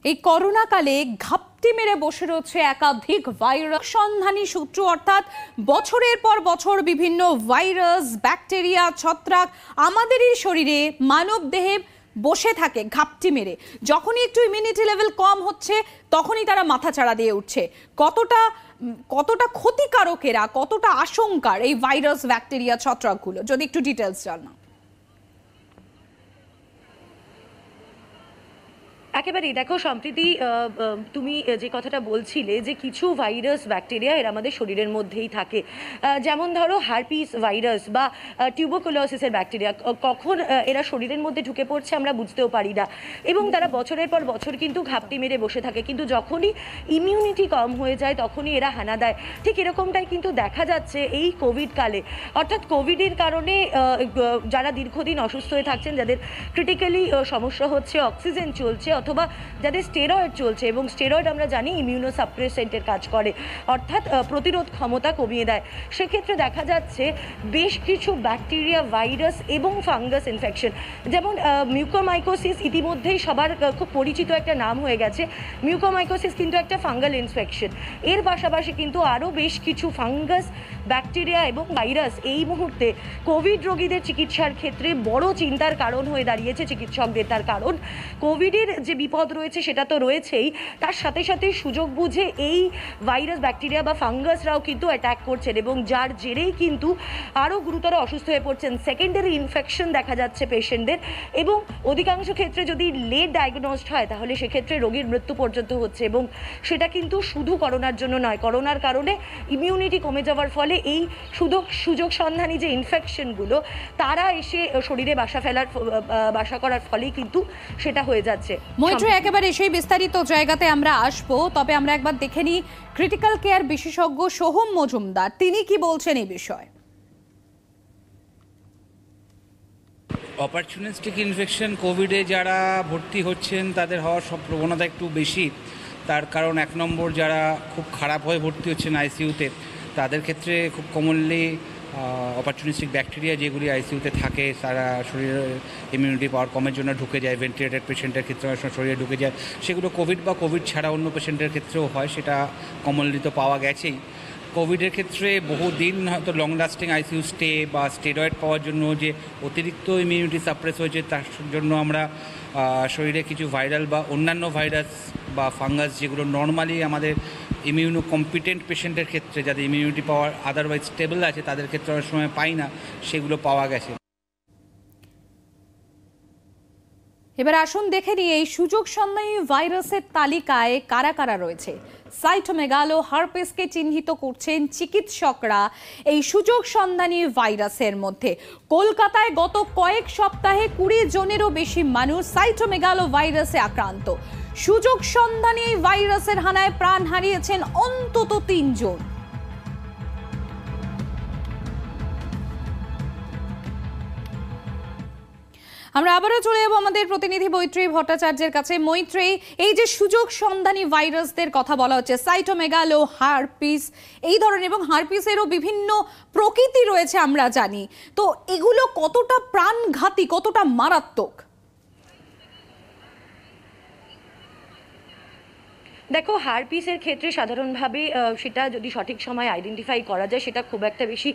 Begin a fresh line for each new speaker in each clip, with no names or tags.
এই করোনা কালে ঘাপটি মেরে বসে রয়েছে একাধিক ভাইরাস সন্ধানী সূত্র, অর্থাৎ বছরের পর বছর বিভিন্ন ভাইরাস, ব্যাকটেরিয়া, ছত্রাক আমাদেরই শরীরে, মানব দেহে বসে থাকে ঘাপটি মেরে। যখনই একটু ইমিউনিটি লেভেল কম হচ্ছে তখনই তারা মাথাচাড়া দিয়ে উঠছে। কতটা ক্ষতিকারক এরা, কতটা আশঙ্কার এই ভাইরাস, ব্যাকটেরিয়া, ছত্রাকগুলো, যদি একটু ডিটেলস জানা।
একেবারেই দেখো সম্প্রীতি, তুমি যে কথাটা বলছিলে যে কিছু ভাইরাস, ব্যাকটেরিয়া এরা আমাদের শরীরের মধ্যেই থাকে, যেমন ধরো হারপিস ভাইরাস বা টিউবারকুলোসিসের ব্যাকটেরিয়া, কখন এরা শরীরের মধ্যে ঢুকে পড়ছে আমরা বুঝতেও পারি না, এবং তারা বছরের পর বছর কিন্তু ঘাপটি মেরে বসে থাকে, কিন্তু যখনই ইমিউনিটি কম হয়ে যায় তখনই এরা হানা দেয়। ঠিক এরকমটাই কিন্তু দেখা যাচ্ছে এই কোভিড কালে, অর্থাৎ কোভিডের কারণে যারা দীর্ঘদিন অসুস্থ হয়ে থাকছেন, যাদের ক্রিটিক্যালি সমস্যা হচ্ছে, অক্সিজেন চলছে অথবা যাদের স্টেরয়েড চলছে, এবং স্টেরয়েড আমরা জানি ইমিউনোসাপ্রেসেন্টের কাজ করে, অর্থাৎ প্রতিরোধ ক্ষমতা কমিয়ে দেয়। সেক্ষেত্রে দেখা যাচ্ছে বেশ কিছু ব্যাকটেরিয়া, ভাইরাস এবং ফাঙ্গাস ইনফেকশন, যেমন মিউকোমাইকোসিস ইতিমধ্যেই সবার খুব পরিচিত একটা নাম হয়ে গেছে। মিউকোমাইকোসিস কিন্তু একটা ফাঙ্গাল ইনফেকশন। এর পাশাপাশি কিন্তু আরও বেশ কিছু ফাঙ্গাস, ব্যাকটেরিয়া এবং ভাইরাস এই মুহূর্তে কোভিড রোগীদের চিকিৎসার ক্ষেত্রে বড় চিন্তার কারণ হয়ে দাঁড়িয়েছে চিকিৎসকদের। তার কারণ কোভিডের যে বিপদ রয়েছে সেটা তো রয়েছেই, তার সাথে সাথে সুযোগ বুঝে এই ভাইরাস, ব্যাকটেরিয়া বা ফাঙ্গাসরাও কিন্তু অ্যাটাক করছেন, এবং যার জেরেই কিন্তু আরও গুরুতর অসুস্থ হয়ে পড়ছেন। সেকেন্ডারি ইনফেকশন দেখা যাচ্ছে পেশেন্টদের, এবং অধিকাংশ ক্ষেত্রে যদি লেট ডায়াগনোজড হয় তাহলে সেক্ষেত্রে রোগীর মৃত্যু পর্যন্ত হচ্ছে, এবং সেটা কিন্তু শুধু করোনার জন্য নয়। করোনার কারণে ইমিউনিটি কমে যাওয়ার ফলে এই সুযোগ সন্ধানী যে ইনফেকশনগুলো তারা এসে শরীরে বাসা করার ফলেই কিন্তু সেটা হয়ে যাচ্ছে।
মৈত্রী, একেবারে সেই বিস্তারিত জায়গাতে আমরা আসবো, তবে আমরা একবার দেখে নিই ক্রিটিক্যাল কেয়ার বিশেষজ্ঞ সোহম মজুমদার তিনি কি বলছেন এই বিষয়ে।
অপরচুনিস্টিক ইনফেকশন কোভিডে যারা ভর্তি হচ্ছেন তাদের হওয়ার সব প্রবণতা একটু বেশি। তার কারণ এক নম্বর, যারা খুব খারাপ হয়ে ভর্তি হচ্ছেন আইসিইউতে তাদের ক্ষেত্রে খুব কমনলি অপরচুনিস্টিক ব্যাকটেরিয়া যেগুলি আইসিইউতে থাকে তারা শরীরের ইমিউনিটি পাওয়ার কমের জন্য ঢুকে যায়। ভেন্টিলেটেড পেশেন্টের ক্ষেত্রে শরীরে ঢুকে যায়, সেগুলো কোভিড বা কোভিড ছাড়া অন্য পেশেন্টের ক্ষেত্রেও হয়, সেটা কমনলি তো পাওয়া গেছেই। কোভিডের ক্ষেত্রে বহুদিন হয়তো লং লাস্টিং আইসিইউ স্টে বা স্টেরয়েড পাওয়ার জন্য যে অতিরিক্ত ইমিউনিটি সাপ্রেস হয়েছে, তার জন্য আমরা শরীরে কিছু ভাইরাল বা অন্যান্য ভাইরাস বা ফাঙ্গাস যেগুলো নর্মালি আমাদের ইমিউনো কম্পিটেন্ট পেশেন্টের ক্ষেত্রে, যাদের ইমিউনিটি পাওয়ার আদারওয়াইজ স্টেবল আছে তাদের ক্ষেত্রে অনেক সময় পাই না, সেগুলো পাওয়া গেছে।
এবার আসুন দেখে নিই এই সুযোগ সন্ধানী ভাইরাসের তালিকায় কারা কারা রয়েছে। সাইটোমেগালো, হার্পেসকে চিহ্নিত করছেন চিকিৎসকরা এই সুযোগ সন্ধানী ভাইরাসের মধ্যে। কলকাতায় গত কয়েক সপ্তাহে 20 জনেরও বেশি মানুষ সাইটোমেগালো ভাইরাসে আক্রান্ত। সুযোগ সন্ধানী ভাইরাসের হানায় প্রাণ হারিয়েছেন অন্তত 3 জন। আমরা আবারও চলে যাবো আমাদের প্রতিনিধি মৈত্রী ভট্টাচার্যের কাছে। মৈত্রী, এই যে সুযোগ সন্ধানী ভাইরাসদের কথা বলা হচ্ছে, সাইটোমেগালো, হার্পিস এই ধরনের, এবং হার্পিসেরও বিভিন্ন প্রকৃতি রয়েছে আমরা জানি, তো এগুলো কতটা প্রাণঘাতী, কতটা মারাত্মক?
দেখো, হারপিসের ক্ষেত্রে সাধারণভাবে সেটা যদি সঠিক সময় আইডেন্টিফাই করা যায় সেটা খুব একটা বেশি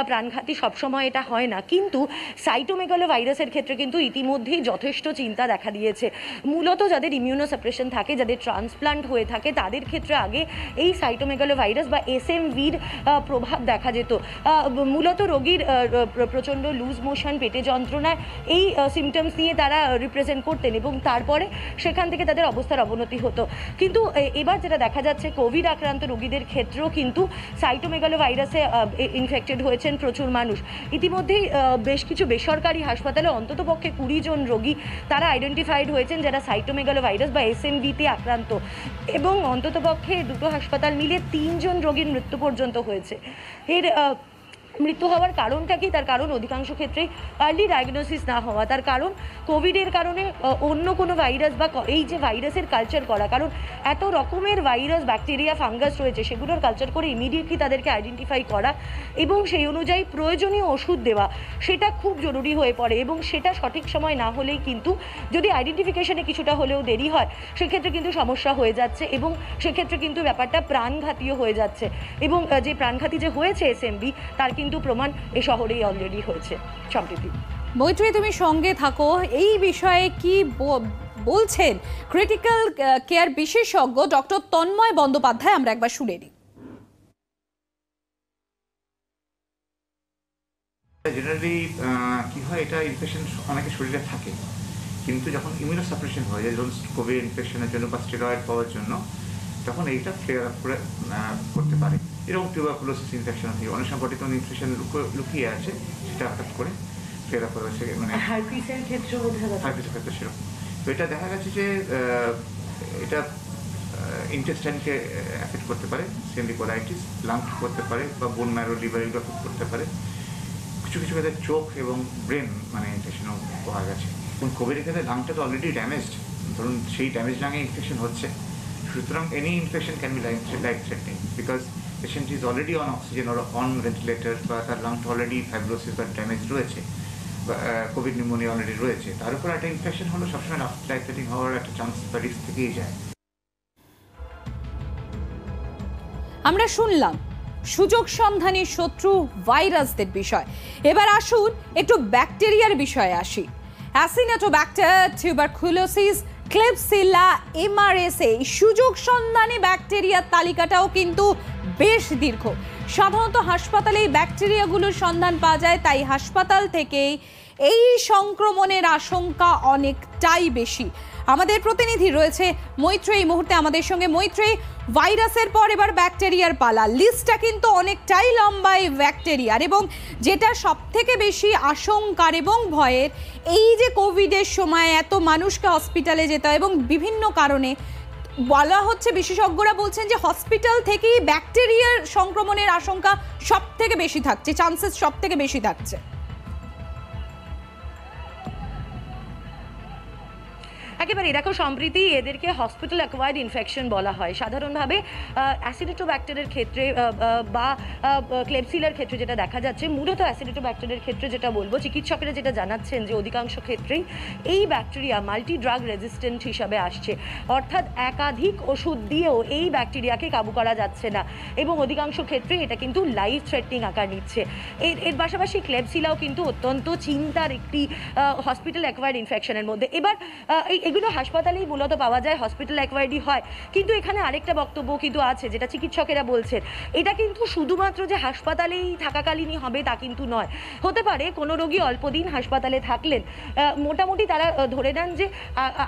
প্রাণঘাতী সবসময় এটা হয় না, কিন্তু সাইটোমেগালো ভাইরাসের ক্ষেত্রে কিন্তু ইতিমধ্যেই যথেষ্ট চিন্তা দেখা দিয়েছে। মূলত যাদের ইমিউনোসাপ্রেশন থাকে, যাদের ট্রান্সপ্লান্ট হয়ে থাকে তাদের ক্ষেত্রে আগে এই সাইটোমেগালো ভাইরাস বা এসএমভির প্রভাব দেখা যেত। মূলত রোগীর প্রচণ্ড লুজ মোশন, পেটে যন্ত্রণায় এই সিমটমস নিয়ে তারা রিপ্রেজেন্ট করতেন, এবং তারপরে সেখান থেকে তাদের অবস্থার অবনতি হতো। কিন্তু এবার যেটা দেখা যাচ্ছে, কোভিড আক্রান্ত রোগীদের ক্ষেত্রেও কিন্তু সাইটোমেগালো ভাইরাসে ইনফেক্টেড হয়েছেন প্রচুর মানুষ। ইতিমধ্যেই বেশ কিছু বেসরকারি হাসপাতালে অন্ততপক্ষে 20 জন রোগী তারা আইডেন্টিফাইড হয়েছেন যারা সাইটোমেগালো ভাইরাস বা এসএমভিতে আক্রান্ত, এবং অন্ততপক্ষে 2টো হাসপাতাল মিলে 3 জন রোগীর মৃত্যু পর্যন্ত হয়েছে। এর মৃত্যু হওয়ার কারণটা কি? তার কারণ অধিকাংশ ক্ষেত্রেই আর্লি ডায়াগনোসিস না হওয়া। তার কারণ কোভিডের কারণে অন্য কোনো ভাইরাস বা এই যে ভাইরাসের কালচার করা, কারণ এত রকমের ভাইরাস, ব্যাকটেরিয়া, ফাঙ্গাস রয়েছে, সেগুলোর কালচার করে ইমিডিয়েটলি তাদেরকে আইডেন্টিফাই করা এবং সেই অনুযায়ী প্রয়োজনীয় ওষুধ দেওয়া, সেটা খুব জরুরি হয়ে পড়ে। এবং সেটা সঠিক সময় না হলেই কিন্তু, যদি আইডেন্টিফিকেশনে কিছুটা হলেও দেরি হয়, সেক্ষেত্রে কিন্তু সমস্যা হয়ে যাচ্ছে এবং সেক্ষেত্রে কিন্তু ব্যাপারটা প্রাণঘাতীয় হয়ে যাচ্ছে। এবং যে প্রাণঘাতী যে হয়েছে SMV, তার কিন্তু প্রমাণ এ শহরেই অলরেডি হয়েছে। সম্প্রীতি,
মৈত্রী, তুমি সঙ্গে থাকো। এই বিষয়ে কি বলছেন ক্রিটিক্যাল কেয়ার বিশেষজ্ঞ ডক্টর তন্ময় বন্দ্যোপাধ্যায়, আমরা একবার শুনে নিই।
জেনারেলি কি হয়, এটা ইনফেকশন অনেকের শরীরে থাকে, কিন্তু যখন ইমিউনোসাপ্রেশন হয়ে যায়, ধরুন কোভিড ইনফেকশনের জন্য বা স্টেরয়েড পাওয়ার জন্য, তখন এইটা ফ্লেয়ার আপ করে করতে পারে। এরকম টিউবারকুলোসিস ইনফেকশন থেকে অনেক সময় বডিতে ইনফেকশন লুকিয়ে আছে, সেটা হঠাৎ করে ফ্লেয়ার আপ করেছে, মানে
হার্পিসের ক্ষেত্রে
সেরকম। তো এটা দেখা গেছে যে এটা ইন্টেস্টাইনকে অ্যাফেক্ট করতে পারে, সেমলি কোলাইটিস, লাংস করতে পারে, বা বোন ম্যারো, লিভার এগুলো অ্যাফেক্ট করতে পারে। কিছু কিছু ক্ষেত্রে চোখ এবং ব্রেন মানে ইনফেকশনও পাওয়া গেছে। এবং কোভিডের ক্ষেত্রে লাংটা তো অলরেডি ড্যামেজড, ধরুন সেই ড্যামেজ লাংয়ে ইনফেকশন হচ্ছে, সুতরাং any infection can be life threatening, because patient is already on oxygen or on ventilator, বা তার লাংটা অলরেডি ফাইব্রোসিস বা ড্যামেজ রয়েছে, বা কোভিড নিউমোনিয়া অলরেডি রয়েছে। তার উপর একটা ইনফেকশন হলো সবসময় লাইফ থ্রেটনিং হওয়ার একটা চান্স বা রিস্ক থেকেই যায়।
আমরা শুনলাম সুযোগ সন্ধানী শত্রু ভাইরাসদের বিষয়। এবার আসুন একটু ব্যাকটেরিয়ার বিষয়ে আসি। অ্যাসিনোটোব্যাক্টার, টিউবারকুলোসিস, ক্লেবসিলা, MRSA, এই সুযোগ সন্ধানী ব্যাকটেরিয়ার তালিকাটাও কিন্তু বেশ দীর্ঘ। সাধারণত হাসপাতালে এই ব্যাকটেরিয়াগুলোর সন্ধান পাওয়া যায়, তাই হাসপাতাল থেকেই এই সংক্রমণের আশঙ্কা অনেকটাই বেশি। আমাদের প্রতিনিধি রয়েছে মৈত্রী এই মুহূর্তে আমাদের সঙ্গে। মৈত্রী, ভাইরাসের পর এবার ব্যাকটেরিয়ার পালা, লিস্টটা কিন্তু অনেকটাই লম্বা এই ব্যাকটেরিয়ার, এবং যেটা সব থেকে বেশি আশঙ্কার এবং ভয়ের, এই যে কোভিডের সময় এত মানুষকে হসপিটালে যেতে হয় এবং বিভিন্ন কারণে বলা হচ্ছে, বিশেষজ্ঞরা বলছেন যে হসপিটাল থেকেই ব্যাকটেরিয়ার সংক্রমণের আশঙ্কা সব থেকে বেশি থাকছে, চান্সেস সব থেকে বেশি থাকছে।
একেবারে দেখো সম্প্রীতি, এদেরকে হসপিটাল অ্যাকোয়ার্ড ইনফেকশন বলা হয়। সাধারণভাবে অ্যাসিনোটোব্যাক্টারের ক্ষেত্রে বা ক্লেবসিলার ক্ষেত্রে যেটা দেখা যাচ্ছে, মূলত অ্যাসিনোটোব্যাক্টারের ক্ষেত্রে যেটা বলবো, চিকিৎসকেরা যেটা জানাচ্ছেন যে অধিকাংশ ক্ষেত্রেই এই ব্যাকটেরিয়া মাল্টি ড্রাগ রেজিস্ট্যান্ট হিসাবে আসছে, অর্থাৎ একাধিক ওষুধ দিয়েও এই ব্যাকটেরিয়াকে কাবু করা যাচ্ছে না, এবং অধিকাংশ ক্ষেত্রে এটা কিন্তু লাইফ থ্রেটনিং আকার নিচ্ছে। এর পাশাপাশি ক্লেবসিলাও কিন্তু অত্যন্ত চিন্তার একটি হসপিটাল অ্যাকোয়ার্ড ইনফেকশনের মধ্যে। এবার এগুলো হাসপাতালেই মূলত পাওয়া যায়, হসপিটাল অ্যাকোয়ার্ডই হয়। কিন্তু এখানে আরেকটা বক্তব্য কিন্তু আছে, যেটা চিকিৎসকেরা বলছেন, এটা কিন্তু শুধুমাত্র যে হাসপাতালেই থাকাকালীনই হবে তা কিন্তু নয়। হতে পারে কোনো রোগী অল্প দিন হাসপাতালে থাকলেন, মোটামুটি তারা ধরে নেন যে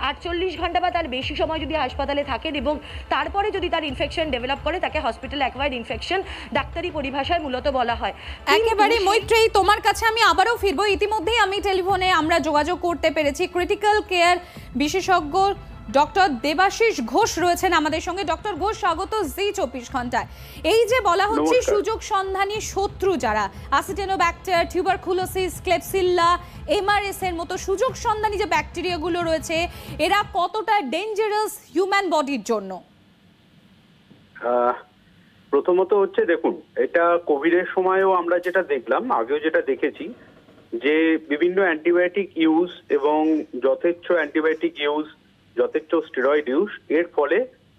48 ঘন্টা বা তার বেশি সময় যদি হাসপাতালে থাকেন, এবং তারপরে যদি তার ইনফেকশন ডেভেলপ করে, তাকে হসপিটাল অ্যাকোয়ার্ড ইনফেকশন ডাক্তারি পরিভাষায় মূলত বলা হয়।
একেবারে মৈত্রী, তোমার কাছে আমি আবারও ফিরবো। ইতিমধ্যেই আমি টেলিফোনে আমরা যোগাযোগ করতে পেরেছি, ক্রিটিক্যাল কেয়ার বিশেষজ্ঞ ডক্টর দেবাশিস ঘোষ রয়েছেন আমাদের সঙ্গে। ডক্টর ঘোষ, স্বাগত জি 24 ঘন্টায়। এই যে বলা হচ্ছে সুযোগ সন্ধানী শত্রু যারা, অ্যাসিনোটোব্যাক্টার, টিউবারকুলোসিস, ক্লেবসিলা, MRSA এর মতো সুযোগ সন্ধানী যে ব্যাকটেরিয়াগুলো রয়েছে, এরা কতটা ডেঞ্জারাস হিউম্যান বডির জন্য?
প্রথমত হচ্ছে, দেখুন, এটা কোভিডের সময়ও আমরা যেটা দেখলাম, আগেও যেটা দেখেছি, যে বিভিন্ন অ্যান্টিবায়োটিক ইউজ এবং যথেচ্ছ অ্যান্টিবায়োটিক ইউজ, যথেচ্ছ স্টেরয়েড ইউজ, এর ফলে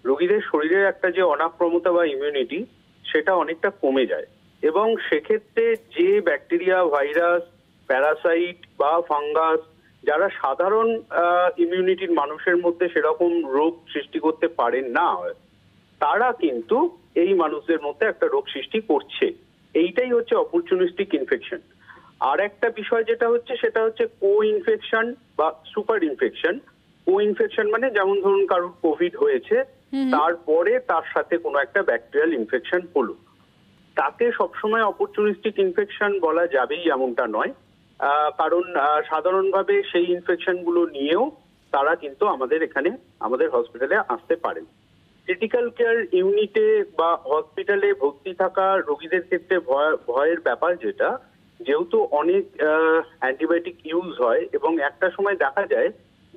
রোগীদের শরীরের একটা যে অনাক্রমতা বা ইমিউনিটি, সেটা অনেকটা কমে যায়। এবং সেক্ষেত্রে যে ব্যাকটেরিয়া, ভাইরাস, প্যারাসাইট বা ফাঙ্গাস, যারা সাধারণ ইমিউনিটির মানুষের মধ্যে সেরকম রোগ সৃষ্টি করতে পারেন না, তারা কিন্তু এই মানুষদের মধ্যে একটা রোগ সৃষ্টি করছে। এইটাই হচ্ছে অপরচুনিস্টিক ইনফেকশন। আর একটা বিষয় যেটা হচ্ছে, সেটা হচ্ছে কো ইনফেকশন বা সুপার ইনফেকশন। কো ইনফেকশন মানে, যেমন ধরুন কারোর কোভিড হয়েছে, তারপরে তার সাথে কোনো একটা ব্যাকটেরিয়াল ইনফেকশন হলো, তাকে সবসময় অপরচুনিস্টিক ইনফেকশন বলা যাবেই এমনটা নয়, কারণ সাধারণভাবে সেই ইনফেকশন গুলো নিয়েও তারা কিন্তু আমাদের এখানে, আমাদের হসপিটালে আসতে পারেন। ক্রিটিক্যাল কেয়ার ইউনিটে বা হসপিটালে ভর্তি থাকা রোগীদের ক্ষেত্রে ভয়ের ব্যাপার যেটা, যেহেতু অনেক অ্যান্টিবায়োটিক ইউজ হয় এবং একটা সময় দেখা যায়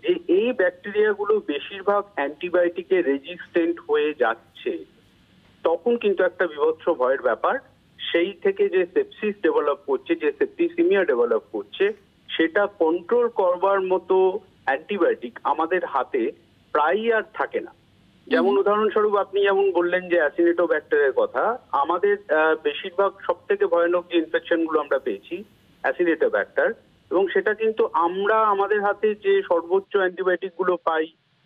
যে এই ব্যাকটেরিয়াগুলো বেশিরভাগ অ্যান্টিবায়োটিকে রেজিস্ট্যান্ট হয়ে যাচ্ছে, তখন কিন্তু একটা বিভৎস ভয়ের ব্যাপার। সেই থেকে যে সেপসিস ডেভেলপ করছে, যে সেপ্টিসিমিয়া ডেভেলপ করছে, সেটা কন্ট্রোল করবার মতো অ্যান্টিবায়োটিক আমাদের হাতে প্রায়ই আর থাকে না। যেমন উদাহরণস্বরূপ আপনি যেমন বললেন যে অ্যাসিনেটোব্যাক্টারের কথা, আমাদের বেশিরভাগ সব থেকে ভয়ানক যে ইনফেকশন গুলো আমরা পেয়েছি অ্যাসিনেটোব্যাক্টার, এবং সেটা কিন্তু আমরা আমাদের হাতে যে সর্বোচ্চ অ্যান্টিবায়োটিক গুলো পাই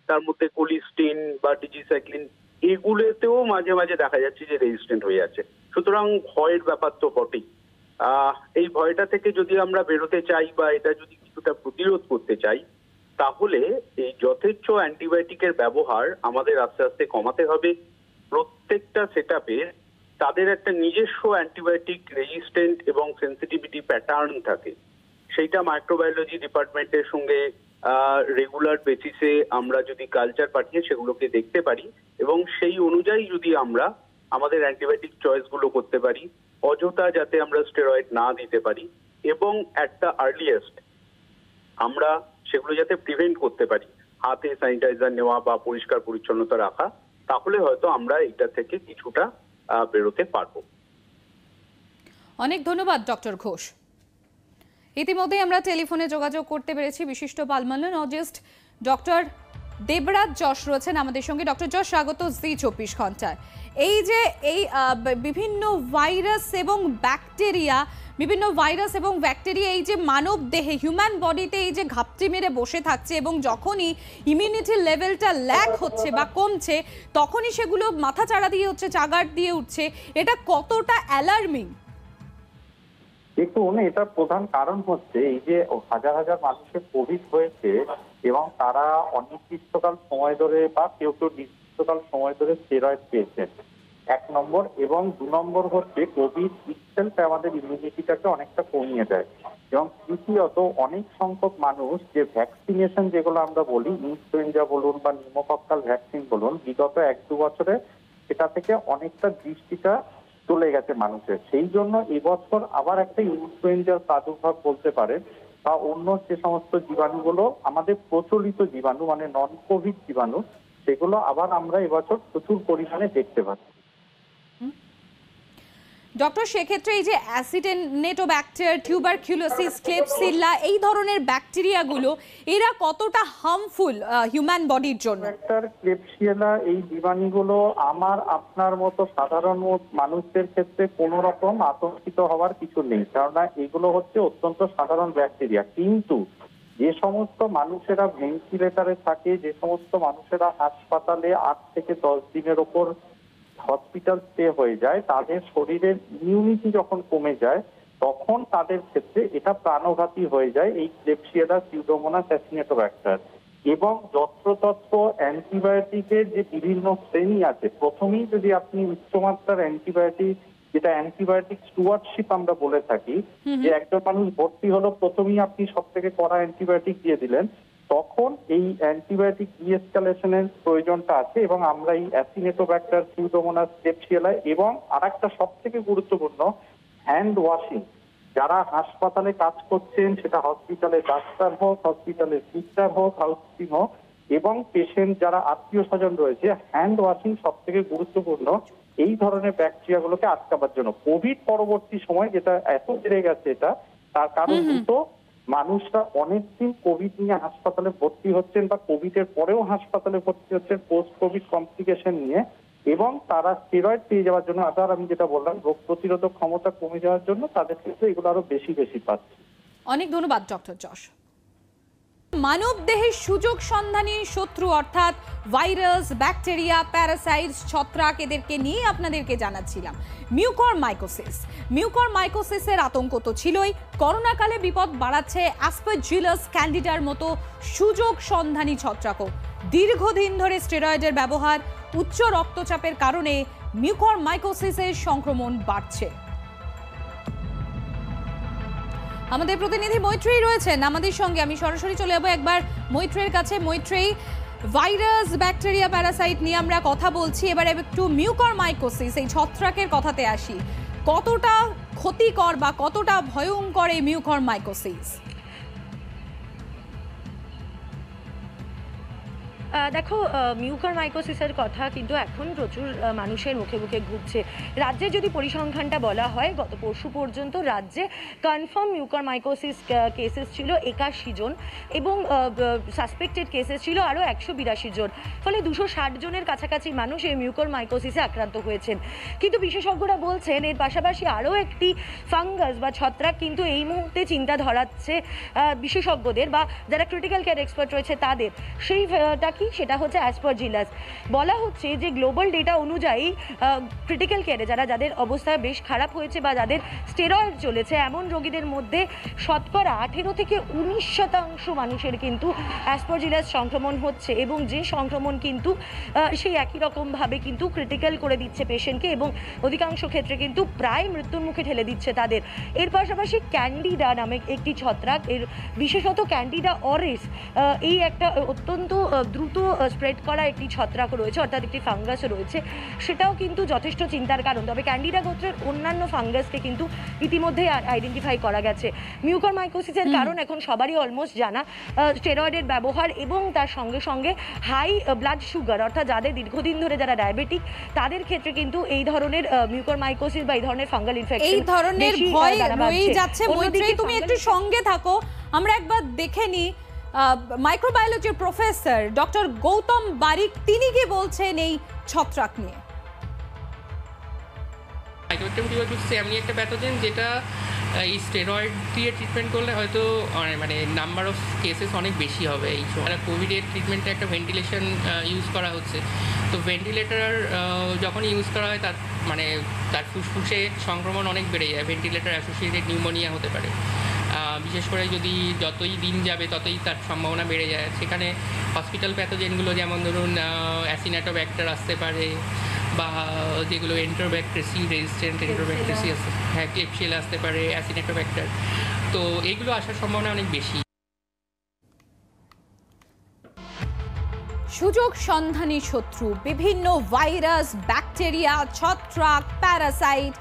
তার মধ্যে কোলিস্টিন বা ডিজিসাইক্লিন, এগুলোতেও মাঝে মাঝে দেখা যাচ্ছে যে রেজিস্ট্যান্ট হয়ে যাচ্ছে। সুতরাং ভয়ের ব্যাপার তো বটেই। এই ভয়টা থেকে যদি আমরা বেরোতে চাই বা এটা যদি কিছুটা প্রতিরোধ করতে চাই, তাহলে এই যথেচ্ছ অ্যান্টিবায়োটিকের ব্যবহার আমাদের আস্তে আস্তে কমাতে হবে। প্রত্যেকটা সেটআপে তাদের একটা নিজস্ব অ্যান্টিবায়োটিক রেজিস্ট্যান্ট এবং সেন্সিটিভিটি প্যাটার্ন থাকে, সেইটা মাইক্রোবায়োলজি ডিপার্টমেন্টের সঙ্গে রেগুলার বেসিসে আমরা যদি কালচার পাঠিয়ে সেগুলোকে দেখতে পারি এবং সেই অনুযায়ী যদি আমরা আমাদের অ্যান্টিবায়োটিক চয়েস গুলো করতে পারি, অযথা যাতে আমরা স্টেরয়েড না দিতে পারি এবং অ্যাট দ্য আর্লিয়েস্ট আমরা সেগুলো যাতে প্রিভেন্ট করতে পারি, হাতে স্যানিটাইজার নেওয়া বা পরিষ্কার পরিচ্ছন্নতা রাখা, তাহলে হয়তো আমরা এটা থেকে কিছুটা বেরোতে পারবো।
অনেক ধন্যবাদ ডক্টর ঘোষ। ইতিমধ্যে আমরা টেলিফোনে যোগাযোগ করতে পেরেছি বিশিষ্ট পালমোনোলজিস্ট ডক্টর দেবরাজ যশ রয়েছেন আমাদের সঙ্গে। ডক্টর যশ, স্বাগত জি 24 ঘন্টায়। এই যে বিভিন্ন ভাইরাস এবং ব্যাকটেরিয়া এই যে মানব দেহে, হিউম্যান বডিতে এই যে ঘাপটি মেরে বসে থাকছে এবং যখনই ইমিউনিটি লেভেলটা ল্যাক হচ্ছে বা কমছে, তখনই সেগুলো মাথা চাড়া দিয়ে হচ্ছে, চাগার দিয়ে উঠছে, এটা কতটা অ্যালার্মিং?
দেখুন, এটা প্রধান কারণ হচ্ছে এই যে হাজার হাজার মানুষের কোভিড হয়েছে এবং তারা অনির্দিষ্টকাল সময় ধরে বা কেউ কেউ নির্দিষ্টকাল সময় ধরে স্টেরয়েড পেয়েছেন, 1 নম্বর। এবং 2 নম্বর হচ্ছে কোভিড ইটসেলফ আমাদের ইমিউনিটিটাকে অনেকটা কমিয়ে দেয়। এবং তৃতীয়ত, অনেক সংখ্যক মানুষ যে ভ্যাকসিনেশন যেগুলো আমরা বলি, ইনফ্লুয়েঞ্জা বলুন বা নিউমোকক্কাল ভ্যাকসিন বলুন, বিগত 1-2 বছরে সেটা থেকে অনেকটা দৃষ্টিটা চলে গেছে মানুষের। সেই জন্য এবছর আবার একটা ইনফ্লুয়েঞ্জার প্রাদুর্ভাব বলতে পারে বা অন্য যে সমস্ত জীবাণুগুলো আমাদের প্রচলিত জীবাণু মানে নন কোভিড জীবাণু, সেগুলো আবার আমরা এবছর প্রচুর পরিমাণে দেখতে পাচ্ছি।
ডক্টর, সেক্ষেত্রে এই যে অ্যাসিনেটোব্যাক্টার, টিউবারকিউলোসিস, ক্লেপসিল্লা, এই ধরনের ব্যাকটেরিয়াগুলো এরা কতটা হার্মফুল হিউম্যান বডির জন্য?
ক্লেপসিয়েলা এই জীবাণুগুলো আমার আপনার মতো সাধারণ মানুষদের ক্ষেত্রে কোনো রকম আতঙ্কিত হওয়ার কিছু নেই, কেননা এগুলো হচ্ছে অত্যন্ত সাধারণ ব্যাকটেরিয়া। কিন্তু যে সমস্ত মানুষেরা ভেন্টিলেটরে থাকে, যে সমস্ত মানুষেরা হাসপাতালে 8 থেকে 10 দিনের ওপর হসপিটাল স্টে হয়ে যায়, তাদের শরীরের ইমিউনিটি যখন কমে যায় তখন তাদের ক্ষেত্রে এটা প্রাণঘাতী হয়ে যায়, এই ক্লেপসিয়েলা সিউডোমোনাস অ্যাসিনেটোব্যাক্টার। এবং যত্রতত্র অ্যান্টিবায়োটিকের যে বিভিন্ন শ্রেণী আছে, প্রথমেই যদি আপনি উচ্চমাত্রার অ্যান্টিবায়োটিক, যেটা অ্যান্টিবায়োটিক স্টুয়ার্ডশিপ আমরা বলে থাকি, যে একজন মানুষ ভর্তি হলো, প্রথমেই আপনি সব থেকে কড়া অ্যান্টিবায়োটিক দিয়ে দিলেন, তখন এই অ্যান্টিবায়োটিক ডিএসকালেশনের প্রয়োজনটা আছে। এবং আমরা এই অ্যাসিনেটোব্যাক্টার, সিউডোমোনাস, ক্লেপসিয়েলা এবং আরেকটা সব থেকে গুরুত্বপূর্ণ হ্যান্ড ওয়াশিং, যারা হাসপাতালে কাজ করছেন, সেটা হসপিটালে ডাক্তার হোক, হসপিটালে সিস্টার হোক, হাউসকিপিং হোক, এবং পেশেন্ট যারা আত্মীয় স্বজন রয়েছে, হ্যান্ড ওয়াশিং সব থেকে গুরুত্বপূর্ণ এই ধরনের ব্যাকটেরিয়াগুলোকে আটকাবার জন্য। কোভিড পরবর্তী সময় যেটা এত বেড়ে গেছে, এটা তার কারণ দুটো। মানুষরা অনেকদিন কোভিড নিয়ে হাসপাতালে ভর্তি হচ্ছেন বা কোভিড এর পরেও হাসপাতালে ভর্তি হচ্ছেন পোস্ট কোভিড কমপ্লিকেশন নিয়ে, এবং তারা স্টেরয়েড পেয়ে যাওয়ার জন্য, আবার আমি যেটা বললাম রোগ প্রতিরোধক ক্ষমতা কমে যাওয়ার জন্য তাদের ক্ষেত্রে এগুলো আরো বেশি পাচ্ছে।
অনেক ধন্যবাদ ডক্টর যশ। মানব দেহের সুযোগ সন্ধানী শত্রু অর্থাৎ ভাইরাস, ব্যাকটেরিয়া, প্যারাসাইটস, ছত্রাক, এদেরকে নিয়ে আপনাদেরকে জানাচ্ছিলাম। মিউকরমাইকোসিসের আতঙ্ক তো ছিলই, করোনাকালে বিপদ বাড়াচ্ছে অ্যাসপারজিলাস ক্যান্ডিডার মতো সুযোগ সন্ধানী ছত্রাকও। দীর্ঘদিন ধরে স্টেরয়েডের ব্যবহার, উচ্চ রক্তচাপের কারণে মিউকরমাইকোসিসের সংক্রমণ বাড়ছে। আমাদের প্রতিনিধি মৈত্রেয়ী রয়েছেন আমাদের সঙ্গে, আমি সরাসরি চলে যাবো একবার মৈত্রেয়ীর কাছে। মৈত্রেয়ী, ভাইরাস, ব্যাকটেরিয়া, প্যারাসাইট নিয়ে আমরা কথা বলছি। এবারে একটু মিউকরমাইকোসিস, এই ছত্রাকের কথাতে আসি। কতটা ক্ষতিকর বা কতটা ভয়ঙ্কর এই মিউকরমাইকোসিস?
দেখো, মিউকরমাইকোসিসের কথা কিন্তু এখন প্রচুর মানুষের মুখে মুখে ঘুরছে। রাজ্যে যদি পরিসংখ্যানটা বলা হয়, গত পরশু পর্যন্ত রাজ্যে কনফার্ম মিউকরমাইকোসিস কেসেস ছিল 81 জন এবং সাসপেক্টেড কেসেস ছিল আরও 182 জন। ফলে 260 জনের কাছাকাছি মানুষ এই মিউকরমাইকোসিসে আক্রান্ত হয়েছেন। কিন্তু বিশেষজ্ঞরা বলছেন এর পাশাপাশি আরও একটি ফাঙ্গাস বা ছত্রাক কিন্তু এই মুহূর্তে চিন্তা ধরাচ্ছে বিশেষজ্ঞদের বা যারা ক্রিটিক্যাল কেয়ার এক্সপার্ট রয়েছে তাদের। সেইটা কি, সেটা হচ্ছে অ্যাসপারজিলাস। বলা হচ্ছে যে গ্লোবাল ডেটা অনুযায়ী ক্রিটিক্যাল কেয়ারে যাদের অবস্থা বেশ খারাপ হয়েছে বা যাদের স্টেরয়েড চলেছে, এমন রোগীদের মধ্যে শতকরা 18 থেকে 19% মানুষের কিন্তু অ্যাসপারজিলাস সংক্রমণ হচ্ছে এবং যে সংক্রমণ কিন্তু সেই একই রকমভাবে কিন্তু ক্রিটিক্যাল করে দিচ্ছে পেশেন্টকে এবং অধিকাংশ ক্ষেত্রে কিন্তু প্রায় মৃত্যুর মুখে ঠেলে দিচ্ছে তাদের। এর পাশাপাশি ক্যান্ডিডা নামে একটি ছত্রাক, এর বিশেষত ক্যান্ডিডা অরিস, এই একটা অত্যন্ত দ্রুত স্প্রেড করা একটি ছত্রাক রয়েছে, অর্থাৎ একটি ফাঙ্গাস রয়েছে, সেটাও কিন্তু যথেষ্ট চিন্তার কারণ। তবে ক্যান্ডিডা গোত্রের অন্যান্য ফাঙ্গাসকে কিন্তু ইতিমধ্যেই আইডেন্টিফাই করা গেছে। মিউকরমাইকোসিসের কারণ এখন সবারই অলমোস্ট জানা, স্টেরয়েডের ব্যবহার এবং তার সঙ্গে সঙ্গে হাই ব্লাড সুগার, অর্থাৎ যাদের দীর্ঘদিন ধরে যারা ডায়াবেটিক তাদের ক্ষেত্রে কিন্তু এই ধরনের মিউকরমাইকোসিস বা এই ধরনের ফাঙ্গাল ইনফেকশন
এই ধরনের ভয় রয়েই যাচ্ছে। মৈত্রী, তুমি একটু সঙ্গে থাকো, আমরা একবার দেখে নিই মাইক্রোবায়োলজির প্রফেসর ডক্টর গৌতম বারিক তিনি কি বলছেন এই ছত্রাক নিয়ে।
মাইক্রোব্যাকটেরিয়াম টিউবারকুলোসিস এমনি একটা প্যাথোজেন যেটা এই স্টেরয়েড দিয়ে ট্রিটমেন্ট করলে হয়তো মানে নাম্বার অফ কেসেস অনেক বেশি হবে। এই সময় কোভিডের ট্রিটমেন্টে একটা ভেন্টিলেশন ইউজ করা হচ্ছে, তো ভেন্টিলেটর যখন ইউজ করা হয় তার ফুসফুসে সংক্রমণ অনেক বেড়ে যায়, ভেন্টিলেটর অ্যাসোসিয়েটেড নিউমোনিয়া হতে পারে। বিশেষ করে যদি যতই দিন যাবে ততই তার সম্ভাবনা বেড়ে যায়। সেখানে হসপিটাল প্যাথোজেনগুলো যেমন ধরুন অ্যাসিনাটোব্যাক্টার আসতে পারে বা যেগুলো এন্টারোব্যাক্টেরিয়াসি রেজিস্ট্যান্ট এন্টারোব্যাক্টেরিয়াসি আসতে, হ্যাঁ ক্লেপশিয়েলা আসতে পারে, অ্যাসিনাটোব্যাক্টার, তো এগুলো আসার সম্ভাবনা অনেক বেশি।
সুযোগ সন্ধানী শত্রু, বিভিন্ন ভাইরাস, ব্যাকটেরিয়া, ছত্রাক, প্যারাসাইট,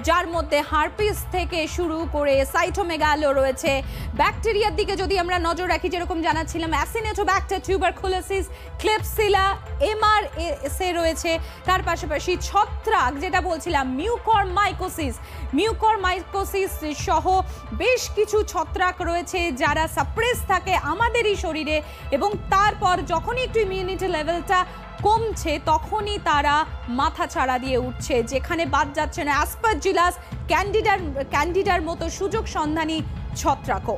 যার মধ্যে হার্পিস থেকে শুরু করে সাইটোমেগালো রয়েছে। ব্যাকটেরিয়ার দিকে যদি আমরা নজর রাখি, যেরকম জানাচ্ছিলাম অ্যাসিনেটোব্যাক্টার টিউবারকুলোসিস, ক্লেপসিলা, এমআরএসএ রয়েছে। তার পাশাপাশি ছত্রাক যেটা বলছিলাম মিউকরমাইকোসিস সহ বেশ কিছু ছত্রাক রয়েছে যারা সাপ্রেস থাকে আমাদেরই শরীরে এবং তারপর যখনই একটু ইমিউনিটি লেভেলটা কমছে তখনই তারা মাথা ছাড়া দিয়ে উঠছে, যেখানে বাদ যাচ্ছে না অ্যাসপারজিলাস, ক্যান্ডিডার মতো সুযোগ সন্ধানী ছত্রাকও।